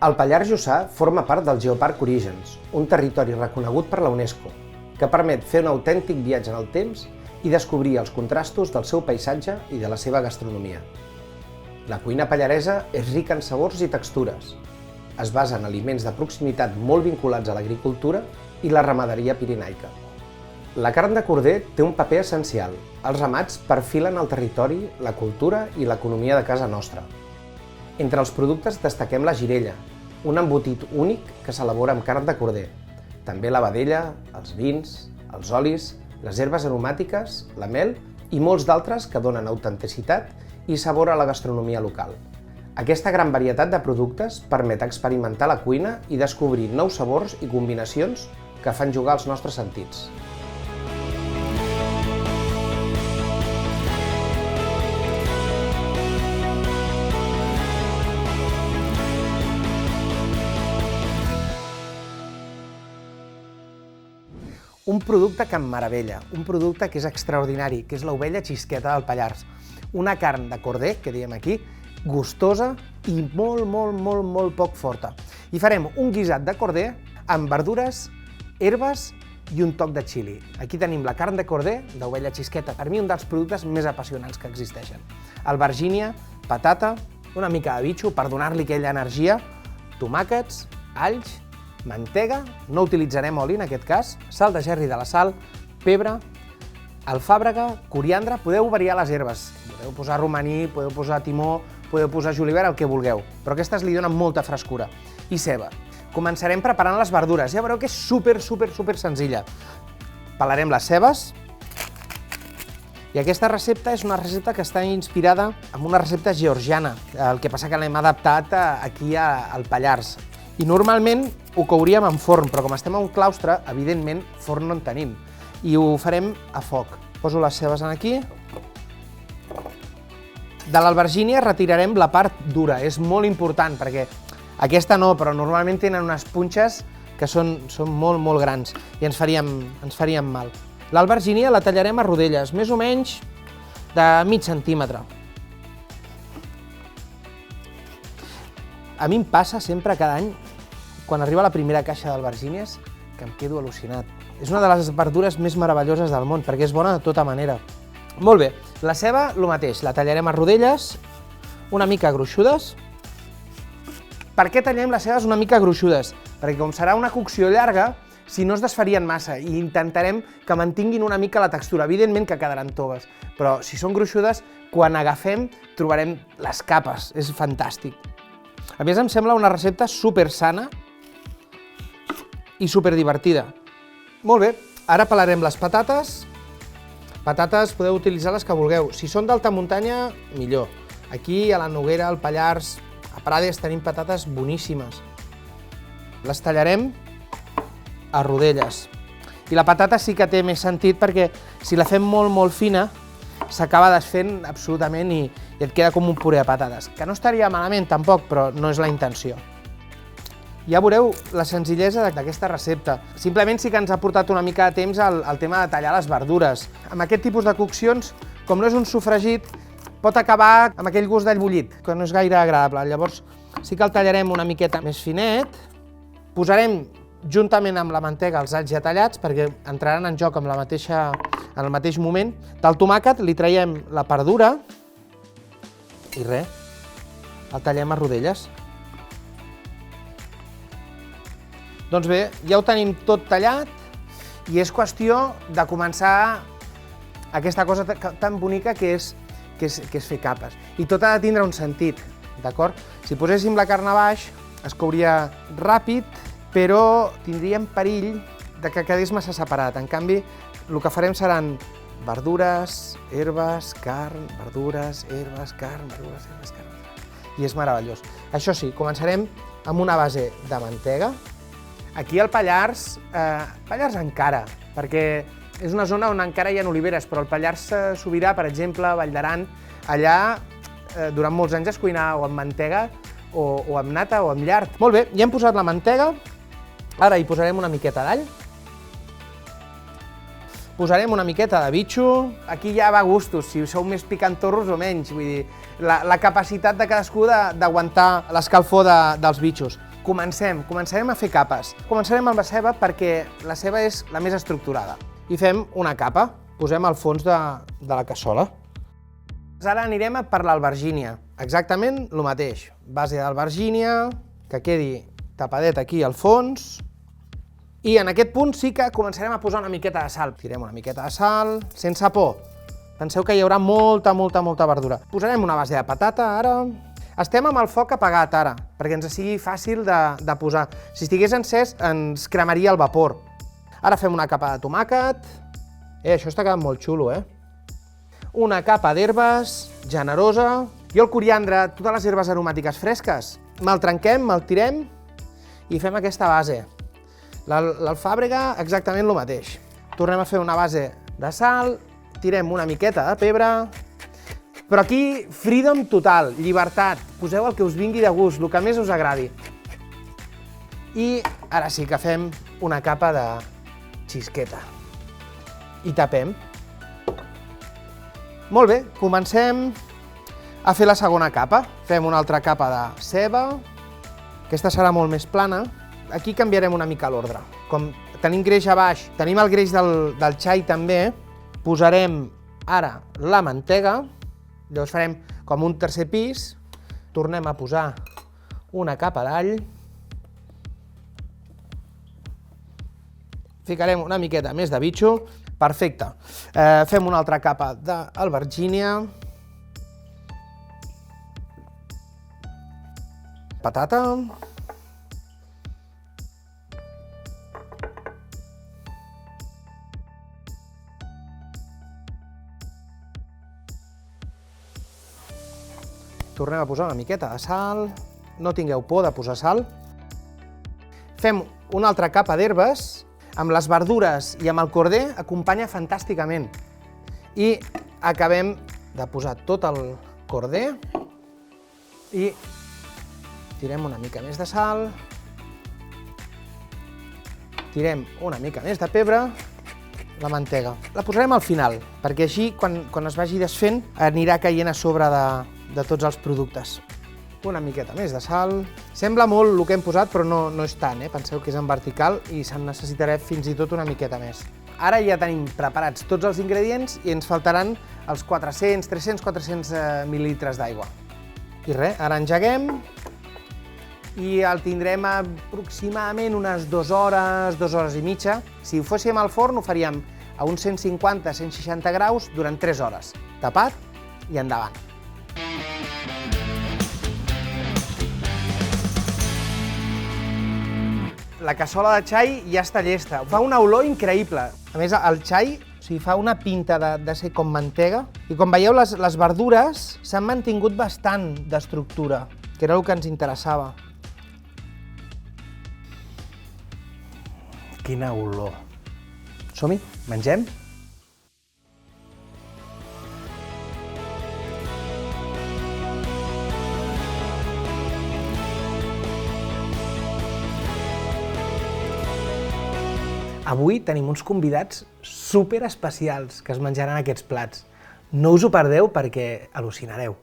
El Pallars Jussà forma part del Geoparc Orígens, un territori reconegut per la UNESCO, que permet fer un autèntic viatge en el temps i descobrir els contrastos del seu paisatge i de la seva gastronomia. La cuina pallaresa és rica en sabors i textures. Es basa en aliments de proximitat molt vinculats a l'agricultura i la ramaderia pirenaica. La carn de corder té un paper essencial. Els ramats perfilen el territori, la cultura i l'economia de casa nostra. Entre els productes destaquem la girella, un embotit únic que s'elabora amb carn de corder. També la vedella, els vins, els olis, les herbes aromàtiques, la mel i molts d'altres que donen autenticitat i sabor a la gastronomia local. Aquesta gran varietat de productes permet experimentar la cuina i descobrir nous sabors i combinacions que fan jugar els nostres sentits. Un producte que em meravella, un producte que és extraordinari, que és l'ovella xisqueta del Pallars. Una carn de corder, que diem aquí, gustosa i molt poc forta. I farem un guisat de corder amb verdures, herbes i un toc de xili. Aquí tenim la carn de corder d'ovella xisqueta, per mi un dels productes més apassionants que existeixen. Albergínia, patata, una mica de bitxo per donar-li aquella energia, tomàquets, alls, mantega, no utilitzarem oli en aquest cas, sal de gerri de la sal, pebre, alfàbrega, coriandre, podeu variar les herbes, podeu posar romaní, podeu posar timó, podeu posar julivert, el que vulgueu, però aquestes li donen molta frescura. I ceba. Començarem preparant les verdures, ja veureu que és super senzilla. Pelarem les cebes, i aquesta recepta és una recepta que està inspirada en una recepta georgiana, el que passa que l'hem adaptat aquí al Pallars. I normalment ho couríem en forn, però com estem a un claustre, evidentment, forn no en tenim. I ho farem a foc. Poso les cebes aquí. De l'albergínia retirarem la part dura, és molt important, perquè aquesta no, però normalment tenen unes punxes que són molt grans i ens farien mal. L'albergínia la tallarem a rodelles, més o menys de mig centímetre. A mi em passa sempre cada any, quan arriba la primera caixa d'albergínies, que em quedo al·lucinat. És una de les verdures més meravelloses del món, perquè és bona de tota manera. Molt bé, la ceba, el mateix, la tallarem a rodelles, una mica gruixudes. Per què tallem les cebes una mica gruixudes? Perquè com serà una cocció llarga, si no es desfarien massa, i intentarem que mantinguin una mica la textura. Evidentment que quedaran toves, però si són gruixudes, quan agafem trobarem les capes, és fantàstic. A més, em sembla una recepta super sana i super divertida. Molt bé, ara pelarem les patates. Patates podeu utilitzar les que vulgueu. Si són d'alta muntanya, millor. Aquí, a la Noguera, al Pallars, a Prades, tenim patates boníssimes. Les tallarem a rodelles. I la patata sí que té més sentit perquè si la fem molt fina, s'acaba desfent absolutament i et queda com un puré de patates, que no estaria malament tampoc, però no és la intenció. Ja veureu la senzillesa d'aquesta recepta. Simplement sí que ens ha portat una mica de temps el tema de tallar les verdures. Amb aquest tipus de coccions, com no és un sofregit, pot acabar amb aquell gust d'all bullit, que no és gaire agradable. Llavors sí que el tallarem una miqueta més finet. Posarem juntament amb la mantega els alls ja tallats, perquè entraran en joc en el mateix moment. Del tomàquet li traiem la part dura i res, el tallem a rodelles. Doncs bé, ja ho tenim tot tallat i és qüestió de començar aquesta cosa tan bonica que és fer capes. I tot ha de tindre un sentit, d'acord? Si poséssim la carn a baix, es couria ràpid, però tindríem perill de que quedés massa separat. En canvi, el que farem seran verdures, herbes, carn, verdures, herbes, carn, verdures, herbes, carn. I és meravellós. Això sí, començarem amb una base de mantega. Aquí al Pallars encara, perquè és una zona on encara hi ha oliveres, però al Pallars Sobirà, per exemple, Vall d'Aran, allà durant molts anys es cuinava o amb mantega o amb nata o amb llard. Molt bé, ja hem posat la mantega, ara hi posarem una miqueta d'all, posarem una miqueta de bitxo, aquí ja va a gustos, si sou més picantorros o menys, vull dir, la capacitat de cadascú d'aguantar l'escalfor dels bitxos. Començarem a fer capes. Començarem amb la ceba perquè la ceba és la més estructurada. I fem una capa, posem al fons de la cassola. Ara anirem per l'albergínia. Exactament el mateix. Base d'albergínia, que quedi tapadet aquí al fons. I en aquest punt sí que començarem a posar una miqueta de sal. Tirem una miqueta de sal, sense por. Penseu que hi haurà molta verdura. Posarem una base de patata ara. Estem amb el foc apagat ara, perquè ens sigui fàcil de posar. Si estigués encès ens cremaria el vapor. Ara fem una capa de tomàquet. Això està quedant molt xulo, Una capa d'herbes, generosa. Jo el coriandre, totes les herbes aromàtiques fresques, me'l trenquem, me'l tirem i fem aquesta base. L'alfàbrega, exactament el mateix. Tornem a fer una base de sal, tirem una miqueta de pebre, però aquí, freedom total, llibertat. Poseu el que us vingui de gust, el que més us agradi. I ara sí que fem una capa de xisqueta. I tapem. Molt bé, comencem a fer la segona capa. Fem una altra capa de ceba. Aquesta serà molt més plana. Aquí canviarem una mica l'ordre. Com tenim greix a baix, tenim el greix del xai també, posarem ara la mantega. Llavors farem com un tercer pis. Tornem a posar una capa d'all. Ficarem una miqueta més de bitxo. Perfecte. Fem una altra capa d'albergínia. Patata. Tornem a posar una miqueta de sal. No tingueu por de posar sal. Fem una altra capa d'herbes. Amb les verdures i amb el corder acompanya fantàsticament. I acabem de posar tot el corder i tirem una mica més de sal, tirem una mica més de pebre, la mantega. La posarem al final, perquè així, quan es vagi desfent, anirà caient a sobre de tots els productes. Una miqueta més de sal. Sembla molt el que hem posat, però no és tant, Penseu que és en vertical i se'n necessitarà fins i tot una miqueta més. Ara ja tenim preparats tots els ingredients i ens faltaran els 300-400 mil·lilitres d'aigua. I res, ara engeguem i el tindrem aproximadament unes 2 hores, 2 hores i mitja. Si ho fóssim al forn ho faríem a uns 150-160 graus durant 3 hores. Tapat i endavant. La cassola de xai ja està llesta. Fa una olor increïble. A més, el xai fa una pinta de ser com mantega. I com veieu, les verdures s'han mantingut bastant d'estructura, que era el que ens interessava. Quina olor. Som-hi? Mengem? Avui tenim uns convidats super especials que es menjaran aquests plats. No us ho perdeu perquè al·lucinareu.